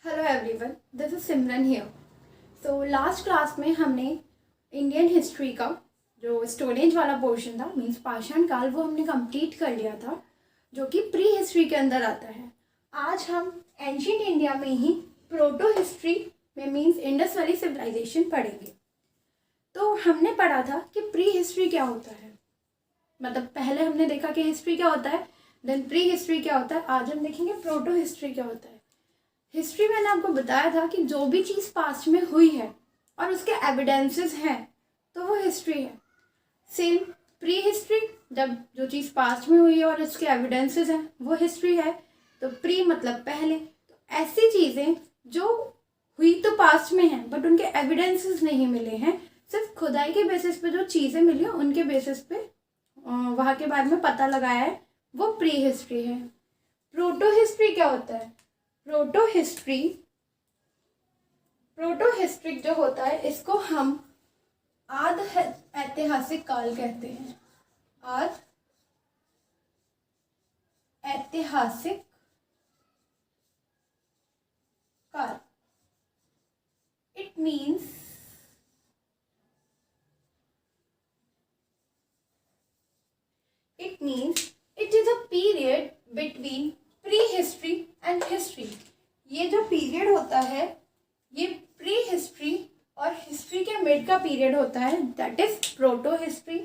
Hello everyone, this is Simran here. So last class में हमने Indian history का जो स्टोरेज वाला पोर्शन था, मीन्स पाषाण काल, वो हमने कंप्लीट कर लिया था, जो कि प्री हिस्ट्री के अंदर आता है। आज हम एंशियंट इंडिया में ही प्रोटो हिस्ट्री में मीन्स इंडस वैली सिविलाइजेशन पढ़ेंगे। तो हमने पढ़ा था कि प्री हिस्ट्री क्या होता है, मतलब पहले हमने देखा कि हिस्ट्री क्या होता है, देन प्री हिस्ट्री क्या होता है। आज हम देखेंगे प्रोटो हिस्ट्री क्या होता है। हिस्ट्री मैंने आपको बताया था कि जो भी चीज़ पास्ट में हुई है और उसके एविडेंसेस हैं तो वो हिस्ट्री है। सेम प्री हिस्ट्री, जब जो चीज़ पास्ट में हुई है और उसके एविडेंसेस हैं वो हिस्ट्री है। तो प्री मतलब पहले, तो ऐसी चीज़ें जो हुई तो पास्ट में हैं बट उनके एविडेंसेस नहीं मिले हैं, सिर्फ खुदाई के बेसिस पे जो चीज़ें मिली हैं उनके बेसिस पे वहाँ के बारे में पता लगाया है, वो प्री हिस्ट्री है। प्रोटो हिस्ट्री क्या होता है? प्रोटो हिस्ट्री जो होता है, इसको हम आद ऐतिहासिक काल कहते हैं। आद ऐतिहासिक काल। It means it is a period between pre-history and history. ये जो पीरियड होता है ये प्री हिस्ट्री और हिस्ट्री के मिड का पीरियड होता है, that is proto history,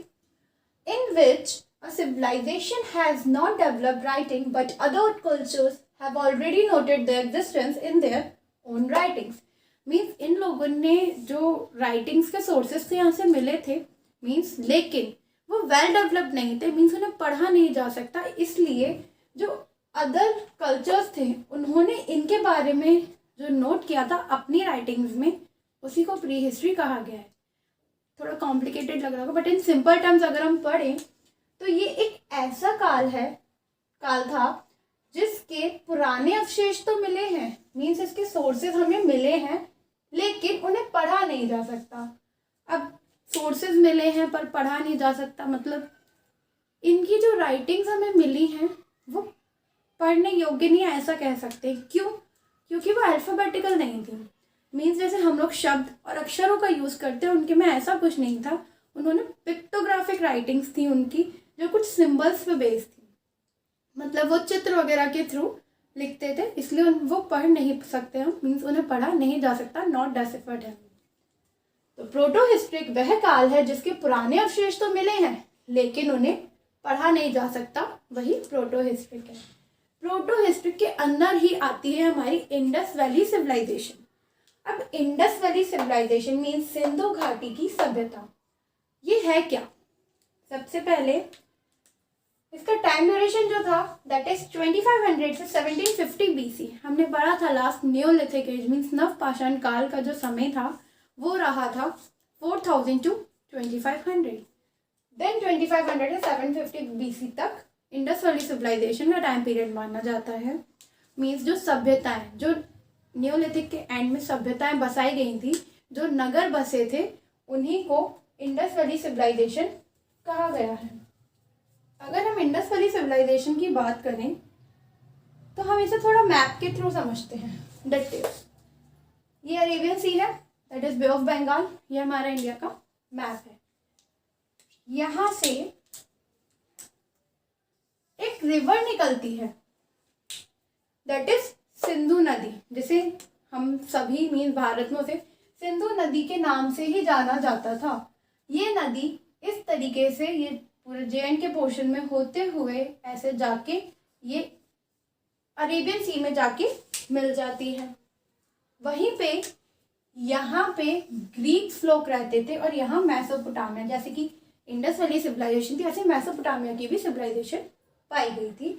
in which a civilization has not developed writing but other cultures have already noted their existence in their own writings. Means in लोगों ने जो writings के sources थे यहाँ से मिले थे, मीन्स लेकिन वो वेल डेवलप्ड नहीं थे, मीन्स उन्हें पढ़ा नहीं जा सकता, इसलिए जो अदर कल्चर्स थे उन्होंने इनके बारे में जो नोट किया था अपनी राइटिंग्स में, उसी को प्री हिस्ट्री कहा गया है। थोड़ा कॉम्प्लिकेटेड लग रहा होगा बट इन सिंपल टर्म्स अगर हम पढ़ें तो ये एक ऐसा काल था जिसके पुराने अवशेष तो मिले हैं, मीन्स इसके सोर्सेज हमें मिले हैं लेकिन उन्हें पढ़ा नहीं जा सकता। अब सोर्सेज मिले हैं पर पढ़ा नहीं जा सकता, मतलब इनकी जो राइटिंग्स हमें मिली हैं वो पढ़ने योग्य नहीं है, ऐसा कह सकते। क्यों? क्योंकि वो अल्फ़ाबेटिकल नहीं थी। मीन्स जैसे हम लोग शब्द और अक्षरों का यूज़ करते हैं, उनके में ऐसा कुछ नहीं था। उन्होंने पिक्टोग्राफिक राइटिंग्स थी उनकी, जो कुछ सिंबल्स पे बेस्ड थी, मतलब वो चित्र वगैरह के थ्रू लिखते थे, इसलिए वो पढ़ नहीं सकते हम, मीन्स उन्हें पढ़ा नहीं जा सकता, नॉट डेसिफर्ड है। तो प्रोटो हिस्ट्री वह काल है जिसके पुराने अवशेष तो मिले हैं लेकिन उन्हें पढ़ा नहीं जा सकता, वही प्रोटो हिस्ट्री है। प्रोटो हिस्ट्री के अंदर ही आती है हमारी इंडस वैली सिविलाइजेशन। अब Indus valley civilisation means Sindhu घाटी की सभ्यता। ये है क्या? सबसे पहले इसका टाइम ड्यूरेशन जो था दैट इज 2500 से 1750 BC। हमने पढ़ा था लास्ट, नियोलिथिक एज मीन्स नव पाषाण काल का जो समय था वो रहा था 4000 to 2500। देन 2500 से 750 BC तक इंडस वैली सिविलाइजेशन का टाइम पीरियड माना जाता है। मीन्स जो सभ्यताएं, जो नियोलिथिक के एंड में सभ्यताएं बसाई गई थी, जो नगर बसे थे, उन्हीं को इंडस वैली सिविलाइजेशन कहा गया है। अगर हम इंडस वैली सिविलाइजेशन की बात करें तो हम इसे थोड़ा मैप के थ्रू समझते हैं डिटेल्स। ये अरेबियन सी है, that is bay of Bengal, ये हमारा इंडिया का मैप है। यहाँ से एक रिवर निकलती है दैट इज सिंधु नदी, जिसे हम सभी मीन भारत में उसे सिंधु नदी के नाम से ही जाना जाता था। ये नदी इस तरीके से ये पूरे जे.एंड के पोर्शन में होते हुए ऐसे जाके ये अरेबियन सी में जाके मिल जाती है। वहीं पे यहाँ पे ग्रीक्स लोग रहते थे और यहाँ मेसोपोटामिया, जैसे कि इंडस वैली सिविलाइजेशन थी ऐसे मेसोपोटामिया की भी सिविलाइजेशन पाई गई थी।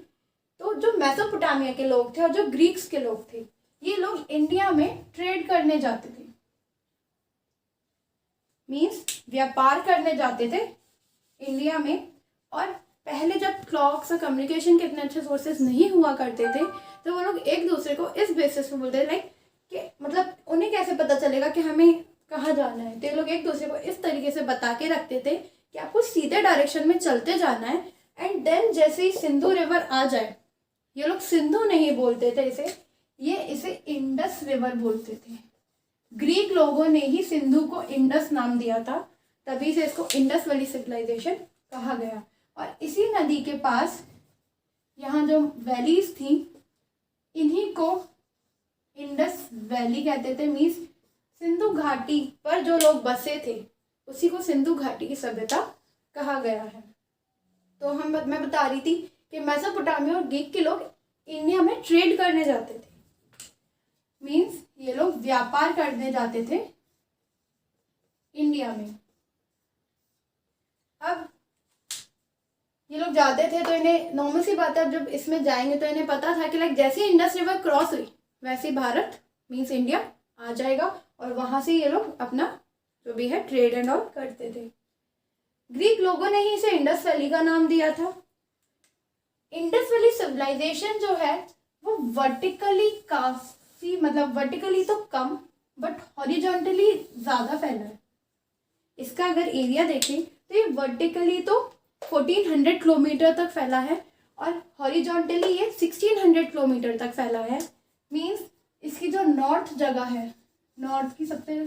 तो जो मेसोपोटामिया के लोग थे और जो ग्रीक्स के लोग थे, ये लोग इंडिया में ट्रेड करने जाते थे, मीन्स व्यापार करने जाते थे इंडिया में। और पहले जब क्लॉक्स और कम्युनिकेशन के इतने अच्छे सोर्सेज नहीं हुआ करते थे तो वो लोग एक दूसरे को इस बेसिस पे बोलते थे लाइक कि मतलब उन्हें कैसे पता चलेगा कि हमें कहाँ जाना है, तो ये लोग एक दूसरे को इस तरीके से बता के रखते थे कि आपको सीधे डायरेक्शन में चलते जाना है। एंड देन जैसे ही सिंधु रिवर आ जाए, ये लोग सिंधु नहीं बोलते थे इसे, ये इसे इंडस इंडस रिवर बोलते थे। ग्रीक लोगों ने ही सिंधु को इंडस नाम दिया था, तभी से इसको इंडस वैली सिविलाइजेशन कहा गया। और इसी नदी के पास यहाँ जो वैलीज थी, इन्हीं को इंडस वैली कहते थे। मीन्स सिंधु घाटी पर जो लोग बसे थे उसी को सिंधु घाटी की सभ्यता कहा गया है। तो मैं बता रही थी कि मेसोपोटामिया और ग्रीक के लोग इंडिया में ट्रेड करने जाते थे। मीन्स ये लोग व्यापार करने जाते थे इंडिया में। अब ये लोग जाते थे तो इन्हें नॉर्मल सी बात है, अब जब इसमें जाएंगे तो इन्हें पता था कि लाइक जैसे ही इंडस रिवर क्रॉस हुई वैसे भारत मीन्स इंडिया आ जाएगा, और वहां से ये लोग अपना जो भी है ट्रेड एंड ऑल करते थे। ग्रीक लोगों ने ही इसे इंडस वैली का नाम दिया था। इंडस वैली सिविलाइजेशन जो है वो वर्टिकली काफी, मतलब वर्टिकली तो कम बट हॉरिजॉन्टली ज्यादा फैला है। इसका अगर एरिया देखें तो ये वर्टिकली तो 1400 किलोमीटर तक फैला है और हॉरिजॉन्टली ये 1600 किलोमीटर तक फैला है। मीन्स इसकी जो नॉर्थ जगह है, नॉर्थ की सबसे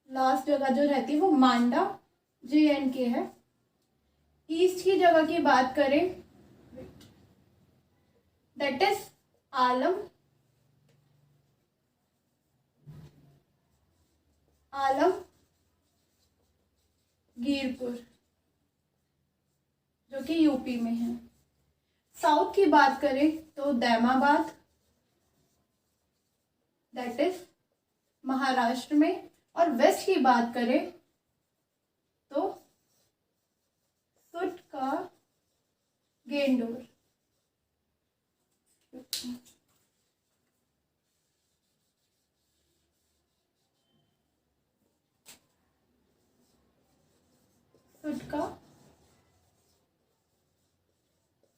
लास्ट जगह जो रहती है वो मांडा JNK है। ईस्ट की जगह की बात करें दैट इज आलमगीरपुर जो कि यूपी में है। साउथ की बात करें तो दैमाबाद दैट इज महाराष्ट्र में, और वेस्ट की बात करें तो सुट का गेंडोर। सुट का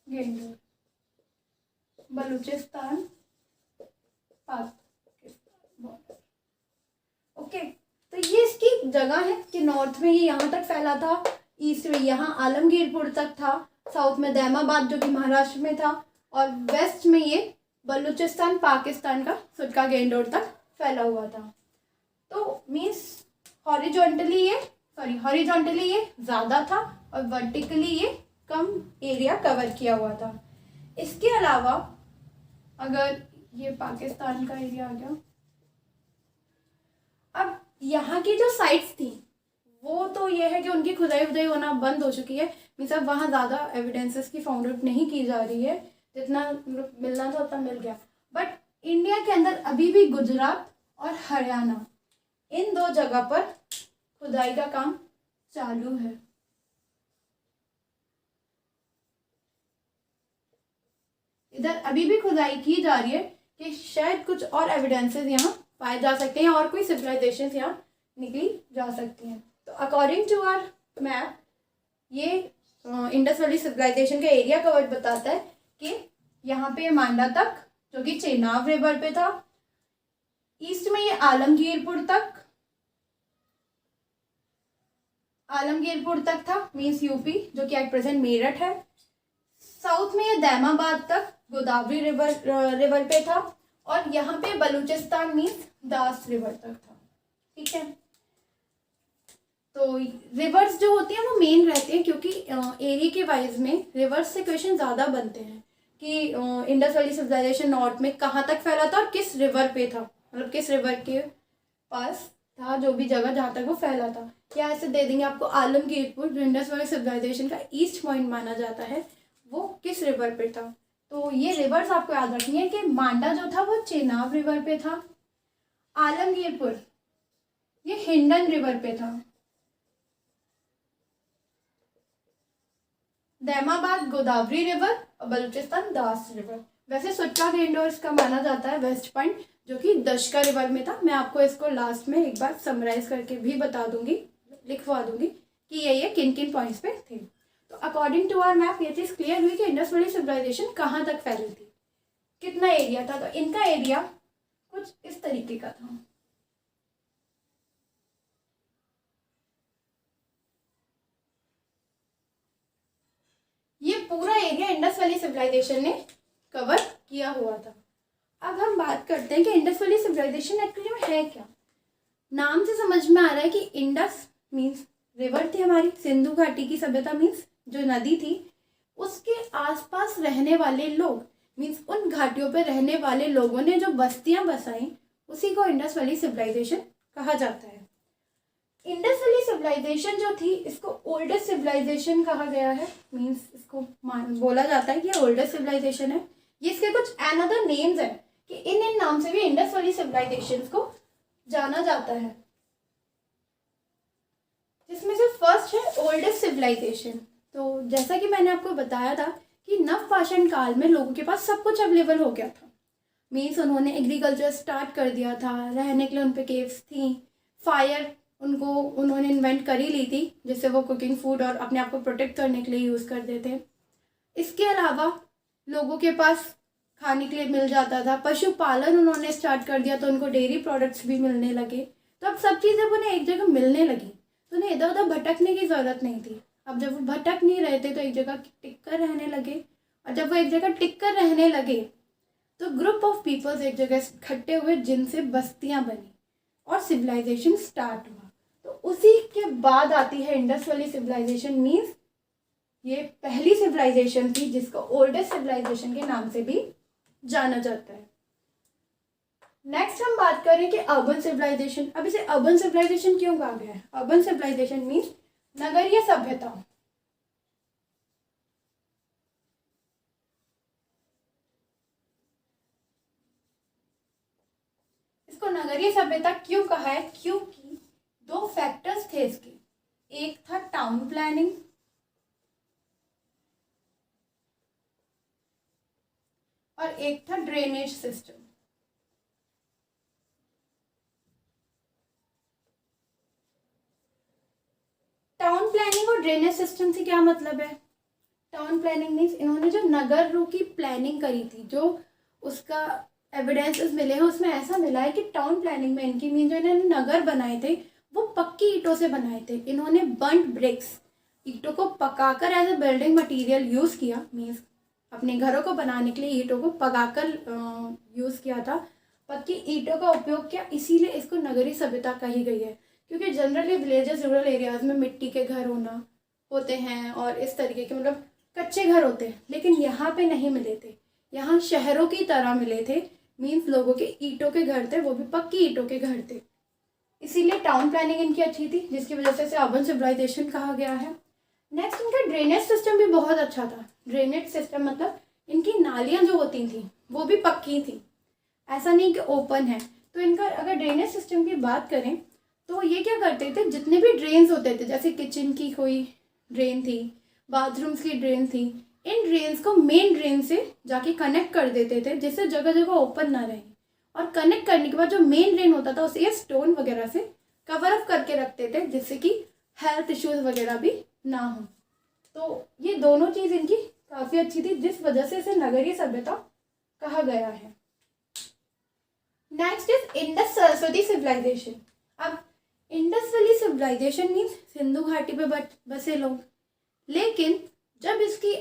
गेंडोर बलूचिस्तान पाकिस्तान बॉर्डर। ओके, तो ये इसकी जगह है कि नॉर्थ में ये यहाँ तक फैला था, ईस्ट में यहाँ आलमगीरपुर तक था, साउथ में दैमाबाद जो कि महाराष्ट्र में था, और वेस्ट में ये बलूचिस्तान पाकिस्तान का सुटका गेंडोर तक फैला हुआ था। तो मीन्स हॉरिजॉन्टली ये ज़्यादा था और वर्टिकली ये कम एरिया कवर किया हुआ था। इसके अलावा अगर ये पाकिस्तान का एरिया आ गया, अब यहाँ की जो साइट्स थी वो तो ये है कि उनकी खुदाई उदाई होना बंद हो चुकी है। मीन्स अब वहाँ ज़्यादा एविडेंसेस की फाउंड आउट नहीं की जा रही है, जितना मिलना था उतना मिल गया। बट इंडिया के अंदर अभी भी गुजरात और हरियाणा इन दो जगह पर खुदाई का काम चालू है। इधर अभी भी खुदाई की जा रही है कि शायद कुछ और एविडेंसेस यहाँ पाए जा सकते हैं और कोई सिविलाइजेशन यहाँ निकली जा सकती हैं। तो अकॉर्डिंग टू आवर मैप ये इंडस वैली सिविलाइजेशन का एरिया कवर बताता है कि यहाँ पे मांडा तक जो कि चेनाब रिवर पे था, ईस्ट में ये आलमगीरपुर तक था मीन्स यूपी जो कि एट प्रेजेंट मेरठ है। साउथ में ये दैमाबाद तक गोदावरी रिवर पे था, और यहाँ पे बलूचिस्तान मीन्स दास रिवर तक था। ठीक है, तो रिवर्स जो होती हैं वो मेन रहती हैं क्योंकि एरिया के वाइज में रिवर्स से क्वेश्चन ज़्यादा बनते हैं कि इंडस वैली सिविलाइजेशन नॉर्थ में कहाँ तक फैला था और किस रिवर पे था, मतलब किस रिवर के पास था जो भी जगह जहाँ तक वो फैला था। क्या ऐसे दे देंगे आपको आलमगीरपुर जो इंडस वैली सिविलाइजेशन का ईस्ट पॉइंट माना जाता है वो किस रिवर पे था। तो ये रिवर्स आपको याद रखनी है कि मांडा जो था वो चेनाब रिवर पे था, आलमगीरपुर ये हिंडन रिवर पे था, दैमाबाद गोदावरी रिवर और बलूचिस्तान दास रिवर। वैसे सुटका गेंडोर इसका माना जाता है वेस्ट पॉइंट जो कि दशका रिवर में था। मैं आपको इसको लास्ट में एक बार समराइज करके भी बता दूंगी, लिखवा दूंगी कि ये किन किन पॉइंट्स पे थे। तो अकॉर्डिंग टू आवर मैप ये चीज़ क्लियर हुई कि इंडस वैली सिविलाइजेशन कहाँ तक फैली थी, कितना एरिया था। तो इनका एरिया कुछ इस तरीके का था। ये पूरा एरिया इंडस वैली सिविलाइजेशन ने कवर किया किया हुआ था। अब हम बात करते हैं कि इंडस वैली सिविलाइजेशन एक्चुअली में है क्या। नाम से समझ में आ रहा है कि इंडस मीन्स रिवर थी हमारी, सिंधु घाटी की सभ्यता मीन्स जो नदी थी, उसके आसपास रहने वाले लोग मीन्स उन घाटियों पर रहने वाले लोगों ने जो बस्तियां बसाई उसी को इंडस वैली सिविलाइजेशन कहा जाता है। इंडस वैली सिविलाइजेशन जो थी इसको ओल्डेस्ट सिविलाइजेशन कहा गया है, मीन्स इसको बोला जाता है कि ये ओल्डेस्ट सिविलाइजेशन है। ये इसके कुछ अनदर नेम्स हैं कि इन नाम से भी इंडस वैली सिविलाइजेशन को जाना जाता है, जिसमें से फर्स्ट है ओल्डेस्ट सिविलाइजेशन। तो जैसा कि मैंने आपको बताया था कि नवपाषाण काल में लोगों के पास सब कुछ अवेलेबल हो गया था, मीन्स उन्होंने एग्रीकल्चर स्टार्ट कर दिया था, रहने के लिए उन पे केव्स थी, फायर उन्होंने इन्वेंट कर ही ली थी जिससे वो कुकिंग फूड और अपने आप को प्रोटेक्ट करने के लिए यूज़ करते थे। इसके अलावा लोगों के पास खाने के लिए मिल जाता था, पशुपालन उन्होंने स्टार्ट कर दिया तो उनको डेयरी प्रोडक्ट्स भी मिलने लगे। तो अब सब चीज़ें उन्हें एक जगह मिलने लगी तो उन्हें इधर उधर भटकने की ज़रूरत नहीं थी। अब जब वो भटक नहीं रहे थे तो एक जगह टिक कर रहने लगे, और जब वो एक जगह टिक कर रहने लगे तो ग्रुप ऑफ पीपल्स एक जगह इकट्ठे हुए जिनसे बस्तियां बनी और सिविलाइजेशन स्टार्ट हुआ। तो उसी के बाद आती है इंडस वैली सिविलाइजेशन, मीन्स ये पहली सिविलाइजेशन थी जिसको ओल्डेस्ट सिविलाइजेशन के नाम से भी जाना जाता है। नेक्स्ट हम बात करें कि अर्बन सिविलाइजेशन। अब इसे अर्बन सिविलाइजेशन क्यों कहा गया है? अर्बन सिविलाइजेशन मीन्स नगरीय सभ्यता। इसको नगरीय सभ्यता क्यों कहा है? क्योंकि दो फैक्टर्स थे इसके, एक था टाउन प्लानिंग और एक था ड्रेनेज सिस्टम। टाउन प्लानिंग और ड्रेनेज सिस्टम से क्या मतलब है? टाउन प्लानिंग मीन्स इन्होंने जो नगर की प्लानिंग करी थी, जो उसका एविडेंसेस मिले हैं उसमें ऐसा मिला है कि टाउन प्लानिंग में इनकी मीन जो इन्होंने नगर बनाए थे वो पक्की ईंटों से बनाए थे। इन्होंने बर्न्ट ब्रिक्स, ईंटों को पकाकर as a building material use किया, मीन्स अपने घरों को बनाने के लिए ईंटों को पकाकर यूज़ किया था, पक्की ईंटों का उपयोग किया, इसीलिए इसको नगरीय सभ्यता कही गई है। क्योंकि जनरली विलेजेस रूरल एरियाज में मिट्टी के घर होते हैं और इस तरीके के मतलब कच्चे घर होते हैं, लेकिन यहाँ पे नहीं मिले थे, यहाँ शहरों की तरह मिले थे, मीन्स लोगों के ईंटों के घर थे, वो भी पक्की ईंटों के घर थे। इसीलिए टाउन प्लानिंग इनकी अच्छी थी जिसकी वजह से इसे अर्बन सिविलाइजेशन कहा गया है। नेक्स्ट इनका ड्रेनेज सिस्टम भी बहुत अच्छा था। ड्रेनेज सिस्टम मतलब इनकी नालियाँ जो होती थी वो भी पक्की थी, ऐसा नहीं कि ओपन है। तो इनका अगर ड्रेनेज सिस्टम की बात करें तो ये क्या करते थे, जितने भी ड्रेन्स होते थे, जैसे किचन की कोई ड्रेन थी, बाथरूम्स की ड्रेन थी, इन ड्रेन्स को मेन ड्रेन से जाके कनेक्ट कर देते थे जिससे जगह जगह ओपन ना रहे। और कनेक्ट करने के बाद जो मेन ड्रेन होता था उसे स्टोन वगैरह से कवर अप करके रखते थे जिससे कि हेल्थ इश्यूज वगैरह भी ना हो। तो ये दोनों चीज़ इनकी काफ़ी अच्छी थी जिस वजह से इसे नगरीय सभ्यता कहा गया है। Next is Indus Saraswati civilisation. अब Indus valley civilisation means Sindhu घाटी पे बसे लोग, लेकिन जब इसकी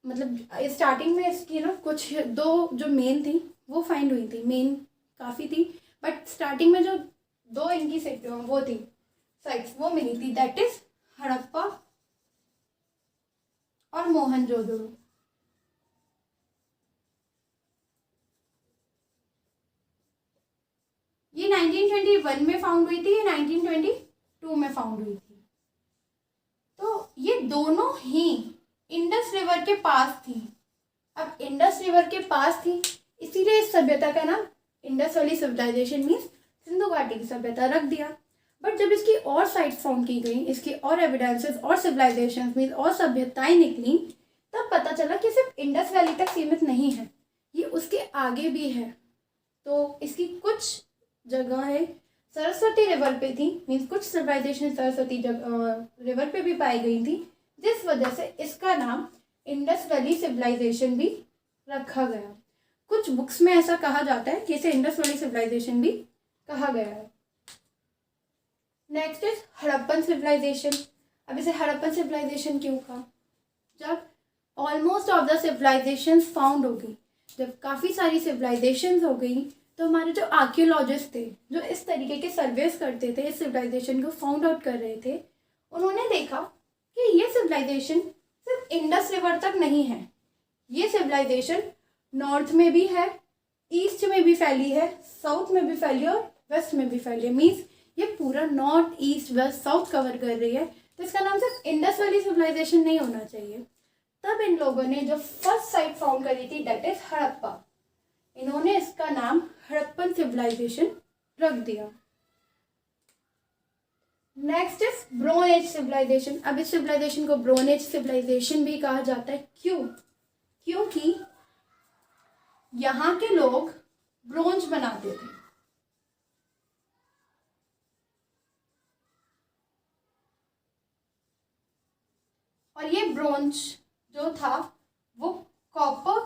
मतलब स्टार्टिंग में इसकी ना कुछ दो जो मेन थी वो फाइंड हुई थी, मेन काफ़ी थी बट स्टार्टिंग में जो दो इनकी वो थी साइट्स वो मिली थी, दैट इज हड़प्पा और मोहनजोदड़ो। ये 1921 में फाउंड हुई थी, ये 1922 में फाउंड हुई थी। तो ये दोनों ही इंडस रिवर के पास थी। अब इंडस रिवर के पास थी इसीलिए इस सभ्यता का नाम Indus valley civilisation means Sindhu घाटी की सभ्यता रख दिया। बट जब इसकी और साइट्स फाउंड की गई, इसकी और एविडेंसेस और सिविलाइजेशन मीन्स और सभ्यताएं निकली, तब पता चला कि सिर्फ इंडस वैली तक सीमित नहीं है, ये उसके आगे भी है। तो इसकी कुछ जगह है सरस्वती रिवर पे थी, मीन्स कुछ सिविलाइजेशन सरस्वती रिवर पे भी पाई गई थी, जिस वजह से इसका नाम इंडस वैली सिविलाइजेशन भी रखा गया। कुछ बुक्स में ऐसा कहा जाता है कि इसे इंडस वैली सिविलाइजेशन भी कहा गया है। Next is Harappan civilisation. अब इसे हड़प्पन सिविलाइजेशन क्यों कहा? जब almost of the civilisation found होगी, जब काफ़ी सारी सिविलाइजेशंस हो गई तो हमारे जो आर्कियोलॉजिस्ट थे, जो इस तरीके के सर्वेस करते थे, इस सिविलाइजेशन को फाउंड आउट कर रहे थे, उन्होंने देखा कि ये सिविलाइजेशन सिर्फ इंडस रिवर तक नहीं है, ये सिविलाइजेशन नॉर्थ में भी है, ईस्ट में भी फैली है, साउथ में भी फैली है और वेस्ट में भी फैली है। मीन्स ये पूरा north east west south cover कर रही है। तो इसका नाम सिर्फ इंडस वैली सिविलाइजेशन नहीं होना चाहिए। तब इन लोगों ने जो फर्स्ट साइट फाउंड करी थी दैट इज हड़प्पा, इन्होंने इसका नाम हड़प्पन सिविलाइजेशन रख दिया। Next is bronze age civilisation. अब इस सिविलाइजेशन को ब्रोंज एज सिविलाइजेशन भी कहा जाता है। क्यों? क्योंकि यहाँ के लोग ब्रोंज बनाते थे। और ये ब्रोंज जो था वो कॉपर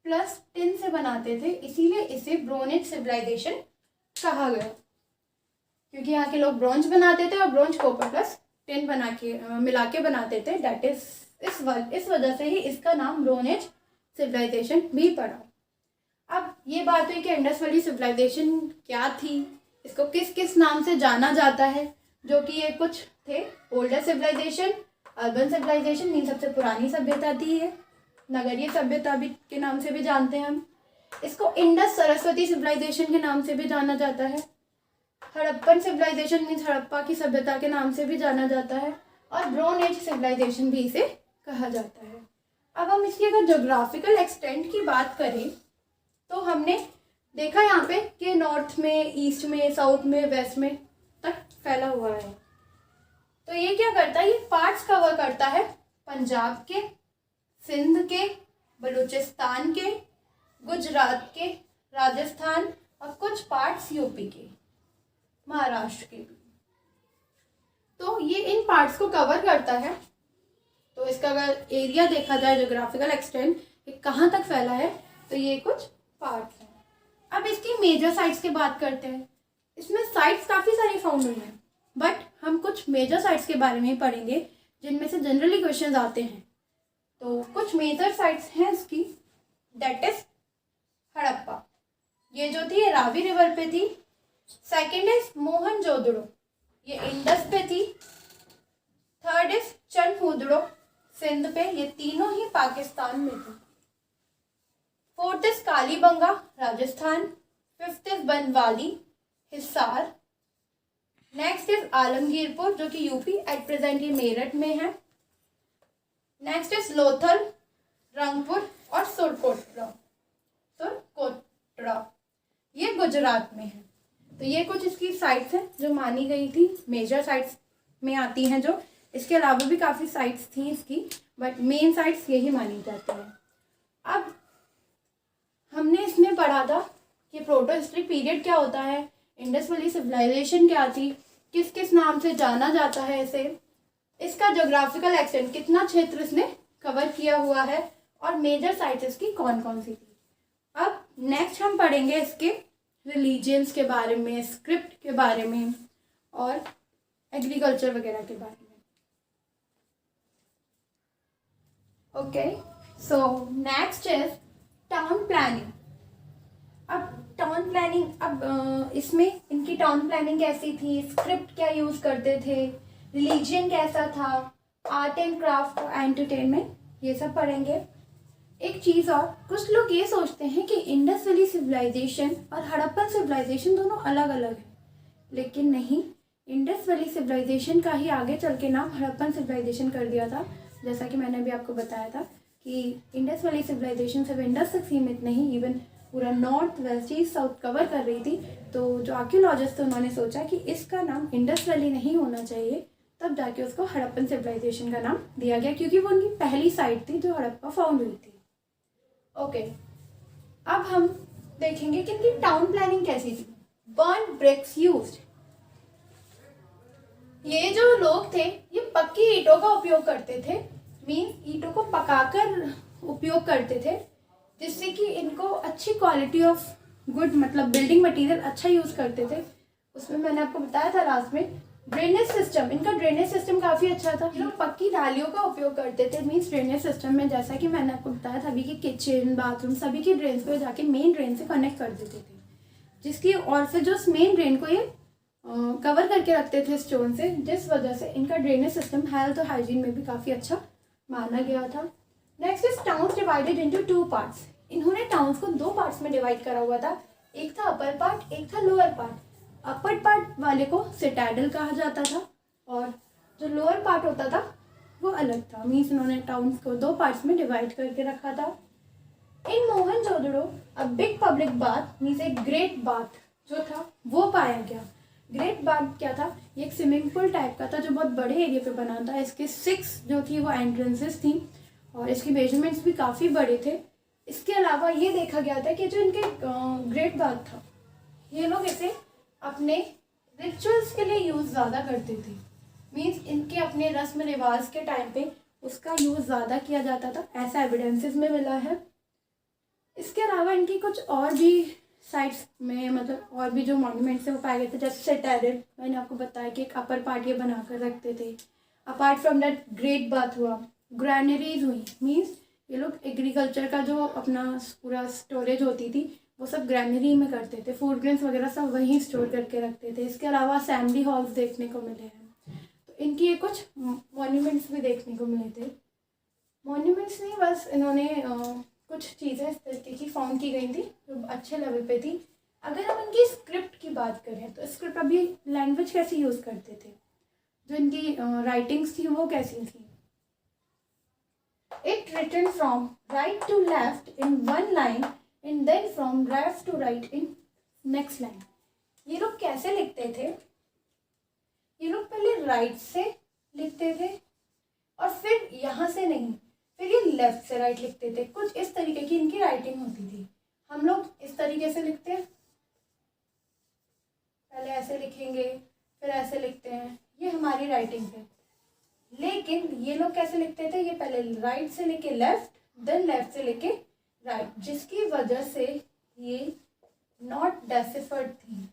प्लस टिन से बनाते थे, इसीलिए इसे ब्रोंज एज सिविलाइजेशन कहा गया, क्योंकि यहाँ के लोग ब्रोंज बनाते थे और ब्रोंज कॉपर प्लस टिन बना के मिला के बनाते थे। दैट इज इस वजह से ही इसका नाम ब्रोंज एज सिविलाइजेशन भी पड़ा। अब ये बात हुई कि इंडस वैली सिविलाइजेशन क्या थी, इसको किस किस नाम से जाना जाता है, जो कि ये कुछ थे। Older civilisation, urban civilisation, mean सबसे पुरानी सभ्यता थी है, नगरीय सभ्यता भी के नाम से भी जानते हैं हम। इसको इंडस सरस्वती सिविलाइजेशन के नाम से भी जाना जाता है। हड़प्पन सिविलाइजेशन मीन्स हड़प्पा की सभ्यता के नाम से भी जाना जाता है, और ब्रोंज एज सिविलाइजेशन भी इसे कहा जाता है। अब हम इसकी अगर ज्योग्राफिकल एक्सटेंट की बात करें तो हमने देखा यहाँ पे कि नॉर्थ में, ईस्ट में, साउथ में, वेस्ट में तक फैला हुआ है। तो ये क्या करता है, ये पार्ट्स कवर करता है पंजाब के, सिंध के, बलूचिस्तान के, गुजरात के, राजस्थान और कुछ पार्ट्स यूपी के, महाराष्ट्र के भी। तो ये इन पार्ट्स को कवर करता है। तो इसका अगर एरिया देखा जाए, ज्योग्राफिकल एक्सटेंट कहाँ तक फैला है, तो ये कुछ पार्ट्स हैं। अब इसकी मेजर साइट्स की बात करते हैं। इसमें साइट्स काफ़ी सारी फाउंड हुई हैं, बट हम कुछ मेजर साइट्स के बारे में ही पढ़ेंगे जिनमें से जनरली क्वेश्चंस आते हैं। तो कुछ मेजर साइट्स हैं इसकी, दैट इज हड़प्पा, ये जो थी ये रावी रिवर पे थी। सेकेंड इज मोहनजोदड़ो, ये इंडस पे थी। थर्ड इज चनहुदड़ो, सिंध पे, ये तीनों ही पाकिस्तान में थी। Fourth is Kalibangan, Rajasthan. Fifth is Banawali, Hisar. Next is Alamgirpur, जो कि यूपी एट प्रेजेंट ये मेरठ में है। नेक्स्ट इज लोथल, रंगपुर और सुरकोटरा, ये गुजरात में है। तो ये कुछ इसकी साइट्स हैं जो मानी गई थी, मेजर साइट्स में आती हैं। जो इसके अलावा भी काफ़ी साइट्स थी इसकी, बट मेन साइट्स यही मानी जाती हैं। अब हमने इसमें पढ़ा था कि प्रोटो हिस्ट्रिक पीरियड क्या होता है, इंडस वैली सिविलाइजेशन क्या थी, किस किस नाम से जाना जाता है इसे, इसका ज्योग्राफिकल एक्सटेंट कितना क्षेत्र इसने कवर किया हुआ है, और मेजर साइट्स इसकी कौन कौन सी थी। अब नेक्स्ट हम पढ़ेंगे इसके रिलीजियंस के बारे में, स्क्रिप्ट के बारे में और एग्रीकल्चर वगैरह के बारे में। Okay, so next is town planning. अब टाउन प्लानिंग, अब इसमें इनकी टाउन प्लानिंग कैसी थी, स्क्रिप्ट क्या यूज़ करते थे, रिलीजियन कैसा था, आर्ट एंड क्राफ्ट, एंटरटेनमेंट, ये सब पढ़ेंगे। एक चीज़ और, कुछ लोग ये सोचते हैं कि इंडस वैली सिविलाइजेशन और हड़प्पन सिविलाइजेशन दोनों अलग अलग है, लेकिन नहीं, इंडस वैली सिविलाइजेशन का ही आगे चल के नाम हड़प्पन सिविलाइजेशन कर दिया था। जैसा कि मैंने अभी आपको बताया था कि इंडस वैली सिविलाइजेशन सिर्फ इंडस तक सीमित नहीं, इवन पूरा north west east south cover कर रही थी। तो जो आर्कियोलॉजिस्ट थे उन्होंने सोचा कि इसका नाम इंडस वैली नहीं होना चाहिए, तब जाके उसको हड़प्पन सिविलाइजेशन का नाम दिया गया, क्योंकि वो उनकी पहली साइट थी जो हड़प्पा फाउंड हुई थी। ओके, अब हम देखेंगे कि इनकी टाउन प्लानिंग कैसी थी। बर्न ब्रिक्स यूज्ड, ये जो लोग थे ये पक्की ईंटों का उपयोग करते थे, मीन्स ईंटों को पकाकर उपयोग करते थे, जिससे कि इनको अच्छी क्वालिटी ऑफ गुड, मतलब बिल्डिंग मटेरियल अच्छा यूज़ करते थे। उसमें मैंने आपको बताया था लास्ट में ड्रेनेज सिस्टम, इनका ड्रेनेज सिस्टम काफ़ी अच्छा था। ये लोग पक्की नालियों का उपयोग करते थे। मीन्स ड्रेनेज सिस्टम में जैसा कि मैंने आपको बताया, सभी के किचन, बाथरूम, सभी की ड्रेन को जाके मेन ड्रेन से कनेक्ट कर देते थे, जिसकी और फिर जो मेन ड्रेन को ये कवर करके रखते थे स्टोन से, जिस वजह से इनका ड्रेनेज सिस्टम हेल्थ और हाइजीन में भी काफ़ी अच्छा माना गया था। Next is towns divided into 2 parts. इन्होंने टाउन्स को 2 पार्ट्स में डिवाइड करा हुआ था। एक था अपर पार्ट, एक था लोअर पार्ट। अपर पार्ट वाले को सिटाडल कहा जाता था और जो लोअर पार्ट होता था वो अलग था। मीन्स इन्होंने टाउन्स को 2 पार्ट्स में डिवाइड करके रखा था। In Mohenjodaro a big public bath means एक ग्रेट बाथ जो था वो पाया गया। ग्रेट बाथ क्या था? ये एक स्विमिंग पूल टाइप का था जो बहुत बड़े एरिया पे बना था। इसके 6 जो थी वो एंट्रेंसेस थी और इसके मेजरमेंट्स भी काफ़ी बड़े थे। इसके अलावा ये देखा गया था कि जो इनके ग्रेट बाथ था, ये लोग इसे अपने रिचुअल्स के लिए यूज़ ज़्यादा करते थे। मीन्स इनके अपने रस्म रिवाज के टाइम पे उसका यूज़ ज़्यादा किया जाता था, ऐसा एविडेंसेस में मिला है। इसके अलावा इनकी कुछ और भी साइट्स में, मतलब और भी जो मॉन्यूमेंट्स हैं वो पाए गए थे, जैसे सिटाडल, मैंने आपको बताया कि एक अपर पार्ट ये बना कर रखते थे। Apart from that great bath हुआ, ग्रैनरीज हुई। मीन्स ये लोग एग्रीकल्चर का जो अपना पूरा स्टोरेज होती थी वो सब ग्रैनरी में करते थे। फूड ग्रेन्स वगैरह सब वहीं स्टोर करके रखते थे। इसके अलावा असेंबली हॉल्स देखने को मिले हैं। तो इनकी ये कुछ मॉन्यूमेंट्स भी देखने को मिले थे। मॉन्यूमेंट्स नहीं, बस इन्होंने कुछ चीज़ें इस तरीके की फाउंड की गई थी जो अच्छे लेवल पे थी। अगर हम इनकी स्क्रिप्ट की बात करें तो स्क्रिप्ट, अभी लैंग्वेज कैसे यूज़ करते थे, जो इनकी राइटिंग्स थी वो कैसी थी? It written from right to left in one line and then from left to right in next line. ये लोग कैसे लिखते थे? ये लोग पहले राइट से लिखते थे और फिर यहाँ से नहीं, फिर ये लेफ्ट से राइट लिखते थे। कुछ इस तरीके की इनकी राइटिंग होती थी। हम लोग इस तरीके से लिखते हैं, पहले ऐसे लिखेंगे फिर ऐसे लिखते हैं, ये हमारी राइटिंग है। लेकिन ये लोग कैसे लिखते थे? ये पहले राइट से लेके लेफ्ट, देन लेफ्ट से लेके राइट, जिसकी वजह से ये नॉट डेसिफर्ड थी।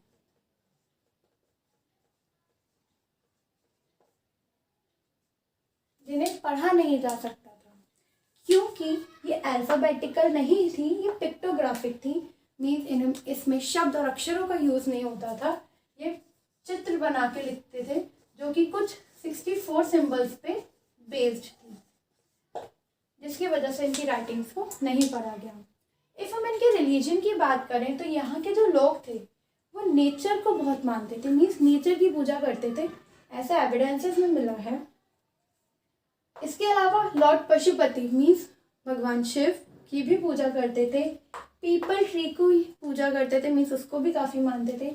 जिन्हें पढ़ा नहीं जा सकता था, क्योंकि ये अल्फाबेटिकल नहीं थी, ये पिक्टोग्राफिक थी। मीन्स इसमें शब्द और अक्षरों का यूज नहीं होता था। ये चित्र बना के लिखते थे जो कि कुछ 64 सिंबल्स पे बेस्ड थी, जिसकी वजह से इनकी राइटिंग्स को नहीं पढ़ा गया। इफ हम इनके रिलीजन की बात करें तो यहाँ के जो लोग थे वो नेचर को बहुत मानते थे। मीन्स नेचर की पूजा करते थे, ऐसा एविडेंसेस में मिला है। इसके अलावा लॉर्ड पशुपति मीन्स भगवान शिव की भी पूजा करते थे। पीपल ट्री को पूजा करते थे, मीन्स उसको भी काफ़ी मानते थे।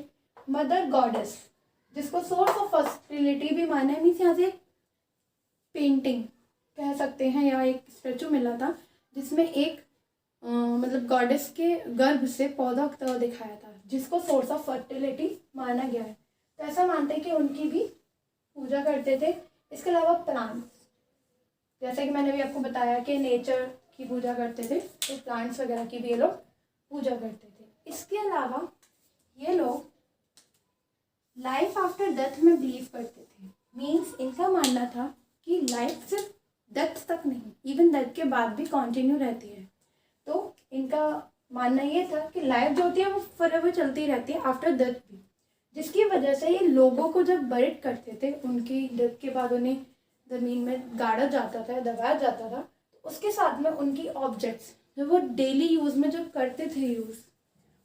मदर गॉडेस, जिसको सोर्स ऑफ फर्टिलिटी भी माना है। मीन्स यहाँ से पेंटिंग कह सकते हैं या एक स्टेचू मिला था जिसमें एक मतलब गॉडेस के गर्भ से पौधा उगता हुआ दिखाया था, जिसको सोर्स ऑफ फर्टिलिटी माना गया है। तो ऐसा मानते हैं कि उनकी भी पूजा करते थे। इसके अलावा प्लांट्स, जैसे कि मैंने भी आपको बताया कि नेचर की पूजा करते थे, तो प्लांट्स वगैरह की भी ये लोग पूजा करते थे। इसके अलावा ये लोग लाइफ आफ्टर डेथ में बिलीव करते थे। मीन्स इनका मानना था कि लाइफ सिर्फ डेथ तक नहीं, इवन डेथ के बाद भी कंटिन्यू रहती है। तो इनका मानना ये था कि लाइफ जो होती है वो फॉरएवर चलती रहती है आफ्टर डेथ भी, जिसकी वजह से ये लोगों को जब बरिड करते थे, उनकी डेथ के बाद उन्हें ज़मीन में गाड़ा जाता था, दबाया जाता था, तो उसके साथ में उनकी ऑब्जेक्ट्स जो वो डेली यूज़ में जब करते थे यूज़,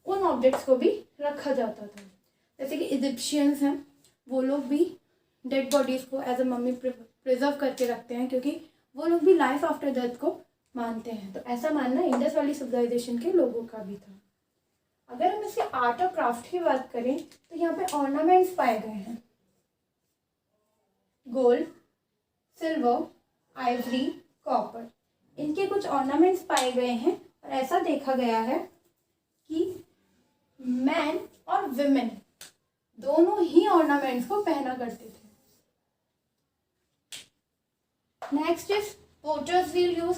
उन ऑब्जेक्ट्स को भी रखा जाता था। जैसे कि इजिप्शियंस हैं, वो लोग भी डेड बॉडीज़ को एज अ मम्मी प्रिजर्व करके रखते हैं, क्योंकि वो लोग भी लाइफ आफ्टर डेथ को मानते हैं। तो ऐसा मानना इंडस वैली सिविलाइजेशन के लोगों का भी था। अगर हम इसके आर्ट और क्राफ्ट की बात करें तो यहाँ पे ऑर्नामेंट्स पाए गए हैं। गोल्ड, सिल्वर, आइवरी, कॉपर, इनके कुछ ऑर्नामेंट्स पाए गए हैं। और ऐसा देखा गया है कि मैन और विमेन दोनों ही ऑर्नामेंट्स को पहना करते थे। Next is potters wheel use.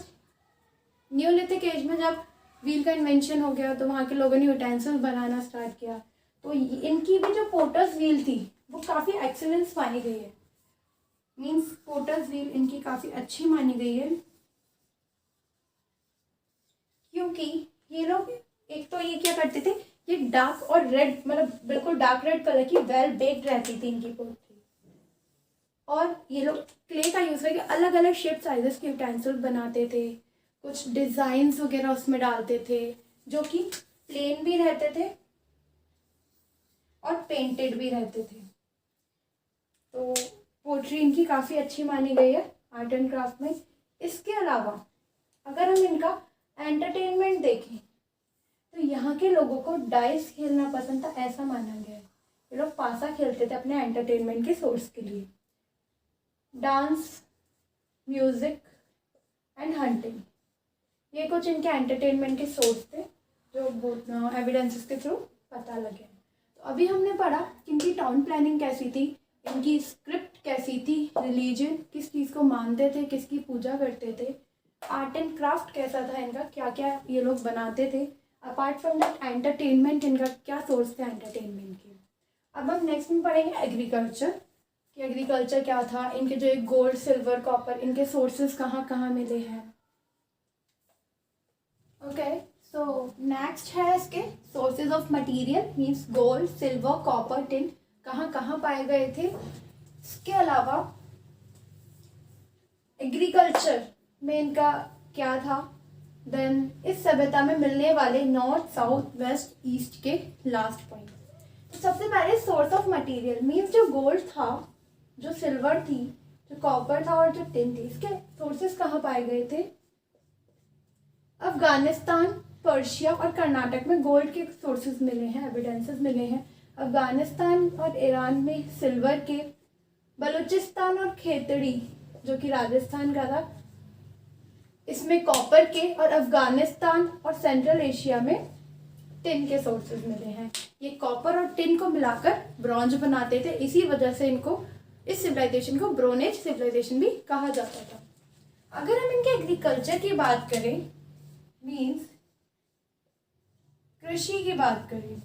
Neolithic age में जब व्हील का इन्वेंशन हो गया तो वहाँ के लोगों ने यूटेंसिल्स बनाना स्टार्ट किया। तो इनकी भी जो पोटर्स व्हील थी वो काफ़ी एक्सीलेंस मानी गई है, मीन्स पोटर्स व्हील इनकी काफ़ी अच्छी मानी गई है, क्योंकि ये लोग एक तो ये क्या करते थे, ये डार्क और रेड, मतलब बिल्कुल डार्क रेड कलर की वेल बेक्ड रहती थी इनकी पोट्री, और ये लोग क्ले का यूज़ करके अलग अलग शेप साइजेस के यूटेंसिल बनाते थे, कुछ डिज़ाइंस वगैरह उसमें डालते थे जो कि प्लेन भी रहते थे और पेंटेड भी रहते थे। तो पोट्री इनकी काफ़ी अच्छी मानी गई है आर्ट एंड क्राफ्ट में। इसके अलावा अगर हम इनका एंटरटेनमेंट देखें तो यहाँ के लोगों को डाइस खेलना पसंद था, ऐसा माना गया है। ये लोग पासा खेलते थे अपने एंटरटेनमेंट के सोर्स के लिए। डांस, म्यूजिक एंड हंटिंग, ये कुछ इनके एंटरटेनमेंट के सोर्स थे जो बहुत एविडेंसेस के थ्रू पता लगे। तो अभी हमने पढ़ा कि इनकी टाउन प्लानिंग कैसी थी, इनकी स्क्रिप्ट कैसी थी, रिलीजन किस चीज़ को मानते थे, किसकी पूजा करते थे, आर्ट एंड क्राफ्ट कैसा था इनका, क्या क्या ये लोग बनाते थे, अपार्ट फ्रॉम दैट एंटरटेनमेंट इनका क्या सोर्स थे एंटरटेनमेंट के। अब हम नेक्स्ट में पढ़ेंगे एग्रीकल्चर, कि एग्रीकल्चर क्या था, इनके जो एक गोल्ड, सिल्वर, कॉपर, इनके सोर्सेज कहाँ कहाँ मिले हैं। ओके, सो नेक्स्ट है इसके sources of material, means gold, silver, copper, tin कहाँ कहाँ पाए गए थे। इसके अलावा एग्रीकल्चर में इनका क्या था, देन इस सभ्यता में मिलने वाले नॉर्थ, साउथ, वेस्ट, ईस्ट के लास्ट पॉइंट। तो सबसे पहले सोर्स ऑफ मटेरियल, मीन्स जो गोल्ड था, जो सिल्वर थी, जो कॉपर था और जो टिन थी, इसके सोर्सेस कहाँ पाए गए थे। अफगानिस्तान, पर्शिया और कर्नाटक में गोल्ड के सोर्सेज मिले हैं, एविडेंसेस मिले हैं। अफगानिस्तान और ईरान में सिल्वर के, बलूचिस्तान और खेतड़ी जो कि राजस्थान का था, इसमें कॉपर के, और अफगानिस्तान और सेंट्रल एशिया में टिन के सोर्सेज मिले हैं। ये कॉपर और टिन को मिलाकर ब्रॉन्ज बनाते थे, इसी वजह से इनको, इस सिविलाइजेशन को ब्रोन एज सिविलाइजेशन भी कहा जाता था। अगर हम इनके एग्रीकल्चर की बात करें, मीन्स कृषि की बात करें,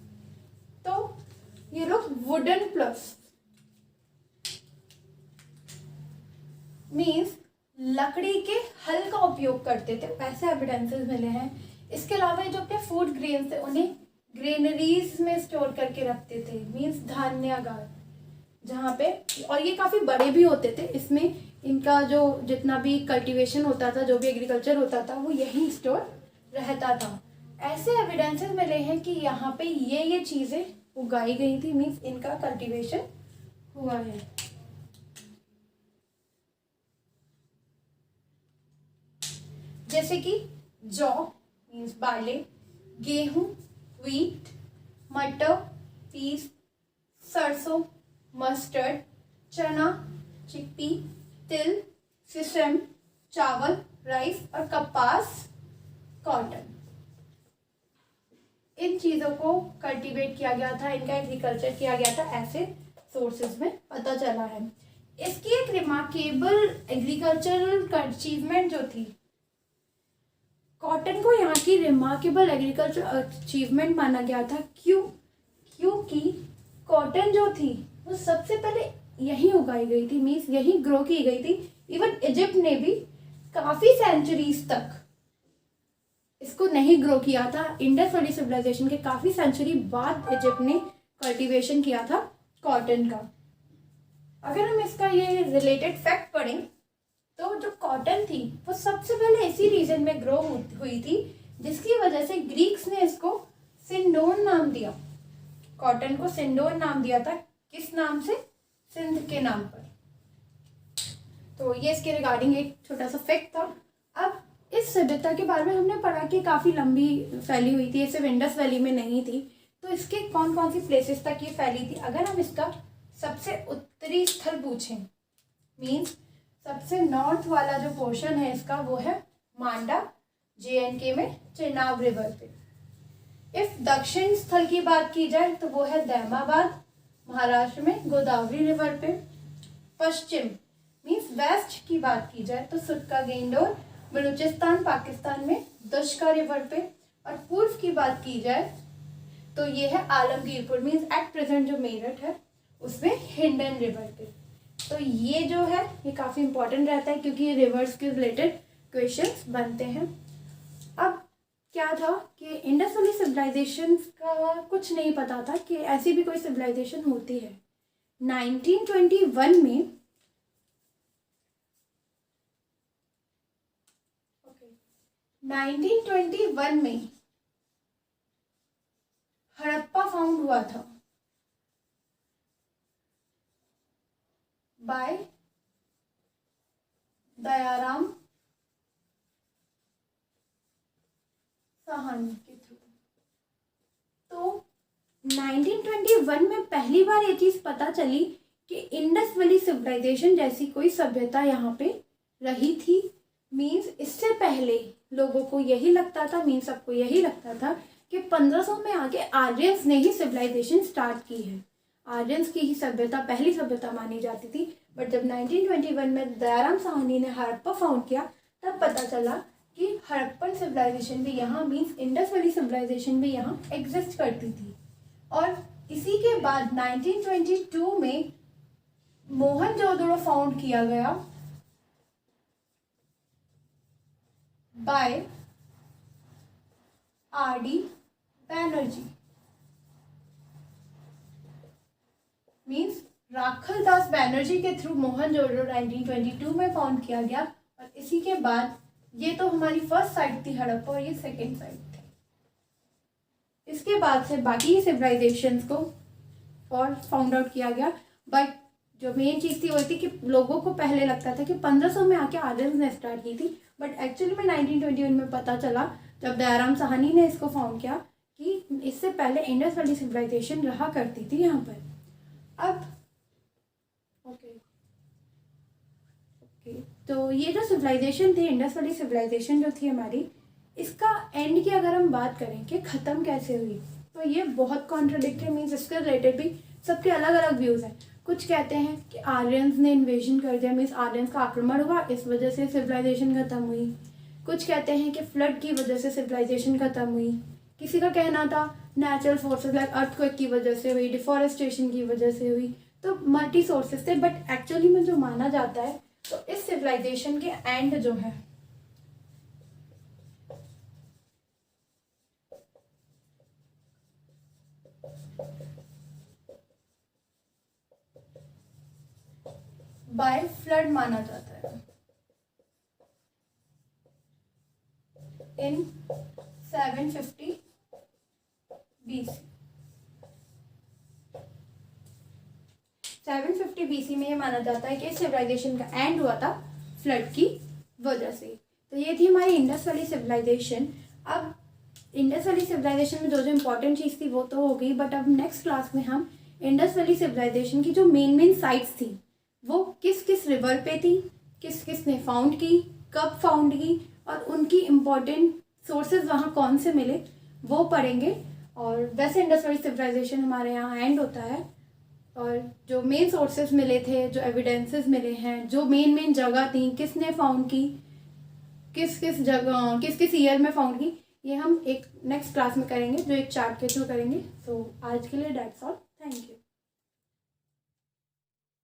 तो ये लोग वुडन प्लस, मीन्स लकड़ी के हल का उपयोग करते थे, ऐसे एविडेंसेस मिले हैं। इसके अलावा जो अपने फूड ग्रेन्स थे उन्हें ग्रेनरीज में स्टोर करके रखते थे, मीन्स धान्यागार, जहाँ पे, और ये काफ़ी बड़े भी होते थे, इसमें इनका जो जितना भी कल्टीवेशन होता था, जो भी एग्रीकल्चर होता था, वो यहीं स्टोर रहता था। ऐसे एविडेंसेस मिले हैं कि यहाँ पे ये चीज़ें उगाई गई थी, मीन्स इनका कल्टीवेशन हुआ है। जैसे कि जौ मीन्स बार्ले, गेहूं, व्हीट, मटर, पीस, सरसों, मस्टर्ड, चना, चिक्पी, तिल, सिसम, चावल, राइस और कपास, कॉटन, इन चीज़ों को कल्टीवेट किया गया था, इनका एग्रीकल्चर किया गया था, ऐसे सोर्सेज में पता चला है। इसकी एक रिमार्केबल एग्रीकल्चरल अचीवमेंट जो थी, कॉटन को यहाँ की रिमार्केबल एग्रीकल्चर अचीवमेंट माना गया था। क्योंकि कॉटन जो थी वो सबसे पहले यहीं उगाई गई थी, मीन्स यहीं ग्रो की गई थी। इवन इजिप्ट ने भी काफ़ी सेंचुरीज तक इसको नहीं ग्रो किया था। इंडस वैली सिविलाइजेशन के काफ़ी सेंचुरी बाद इजिप्ट ने कल्टीवेशन किया था कॉटन का। अगर हम इसका ये रिलेटेड फैक्ट पढ़ें तो जो कॉटन थी वो सबसे पहले इसी रीजन में ग्रो हुई थी, जिसकी वजह से ग्रीक्स ने इसको सिंडोन नाम दिया, कॉटन को सिंडोन नाम दिया था। किस नाम से? सिंध के नाम पर। तो ये इसके रिगार्डिंग एक छोटा सा फैक्ट था। अब इस सभ्यता के बारे में हमने पढ़ा कि काफ़ी लंबी फैली हुई थी, ये सिर्फ इंडस वैली में नहीं थी। तो इसके कौन कौन सी प्लेसेस तक ये फैली थी? अगर हम इसका सबसे उत्तरी स्थल पूछें, मीन्स सबसे नॉर्थ वाला जो पोर्शन है इसका, वो है मांडा, JNK में चेनाब रिवर पे। इफ दक्षिण स्थल की बात की जाए तो वो है दैमाबाद, महाराष्ट्र में गोदावरी रिवर पे। पश्चिम मीन्स वेस्ट की बात की जाए तो सुटका गेंडोर, बलूचिस्तान, पाकिस्तान में दुष्का रिवर पे। और पूर्व की बात की जाए तो ये है आलमगीरपुर, मीन्स एट प्रेजेंट जो मेरठ है उसमें हिंडन रिवर पे। तो ये जो है ये काफ़ी इंपॉर्टेंट रहता है क्योंकि ये रिवर्स के रिलेटेड क्वेश्चंस बनते हैं। अब क्या था कि इंडस वैली सिविलाइजेशन का कुछ नहीं पता था कि ऐसी भी कोई सिविलाइजेशन होती है। 1921 में 1921 में हड़प्पा फाउंड हुआ था बाय दयाराम साहनी के थ्रू। तो 1921 में पहली बार ये चीज़ पता चली कि इंडस वैली सिविलाइजेशन जैसी कोई सभ्यता यहाँ पे रही थी। मीन्स इससे पहले लोगों को यही लगता था, मीन्स सबको यही लगता था कि 1500 में आके आर्यंस ने ही सिविलाइजेशन स्टार्ट की है, आर्यंस की ही सभ्यता पहली सभ्यता मानी जाती थी। बट जब 1921 में दयाराम साहनी ने हड़प्पा फाउंड किया तब पता चला कि हड़प्पन सिविलाइजेशन भी यहाँ, मीन्स इंडस वैली सिविलाइजेशन भी यहाँ एग्जिस्ट करती थी। और इसी के बाद 1922 में मोहनजोदड़ो फाउंड किया गया बाय आर.डी. बैनर्जी, मीन्स राखल दास बैनर्जी के थ्रू मोहनजोदड़ो 1922 में फाउंड किया गया। और इसी के बाद ये तो हमारी फर्स्ट साइट थी हड़प्पा और ये सेकेंड साइट थी। इसके बाद से बाकी सिविलाइजेशंस को और फाउंड आउट किया गया। बट जो मेन चीज़ थी वो थी कि लोगों को पहले लगता था कि 1500 में आके आर्यंस ने स्टार्ट की थी। बट एक्चुअली में 1921 में पता चला जब दयाराम साहनी ने इसको फाउंड किया कि इससे पहले इंडस वैली सिविलाइजेशन रहा करती थी यहाँ पर। अब ओके तो ये जो सिविलाइजेशन थी, इंडस वैली सिविलाइजेशन जो थी हमारी, इसका एंड की अगर हम बात करें कि ख़त्म कैसे हुई, तो ये बहुत कॉन्ट्रडिक्टरी, मीन्स इसके रिलेटेड भी सबके अलग अलग व्यूज़ हैं। कुछ कहते हैं कि आर्यंस ने इन्वेजन कर दिया, मीन्स आर्यंस का आक्रमण हुआ, इस वजह से सिविलाइजेशन ख़त्म हुई। कुछ कहते हैं कि फ्लड की वजह से सिविलाइजेशन ख़त्म हुई। किसी का कहना था नेचुरल फोर्सेस लाइक अर्थक्वेक की वजह से हुई, डिफॉरेस्टेशन की वजह से हुई। तो मल्टी सोर्सेस थे। बट एक्चुअली में जो माना जाता है तो इस सिविलाइजेशन के एंड जो है बाय फ्लड माना जाता है इन 750 BC। 750 BC में ये माना जाता है कि सिविलाइजेशन का एंड हुआ था फ्लड की वजह से। तो ये थी हमारी इंडस वैली सिविलाइजेशन। अब इंडस वैली सिविलाइजेशन में जो जो इम्पोर्टेंट चीज़ थी वो तो हो गई। बट अब नेक्स्ट क्लास में हम इंडस वैली सिविलाइजेशन की जो मेन साइट्स थी वो किस किस रिवर पे थी, किस किस ने फाउंड की, कब फाउंड की, और उनकी इम्पोर्टेंट सोर्सेज वहाँ कौन से मिले वो पढ़ेंगे। और वैसे इंडस वैली सिविलाइजेशन हमारे यहाँ एंड होता है। और जो मेन सोर्सेज मिले थे, जो एविडेंसेस मिले हैं, जो मेन जगह थी, किसने फाउंड की, किस किस जगह किस किस ईयर में फाउंड की, ये हम एक नेक्स्ट क्लास में करेंगे, जो एक चार्ट के थ्रू करेंगे। सो आज के लिए दैट्स ऑल, थैंक यू।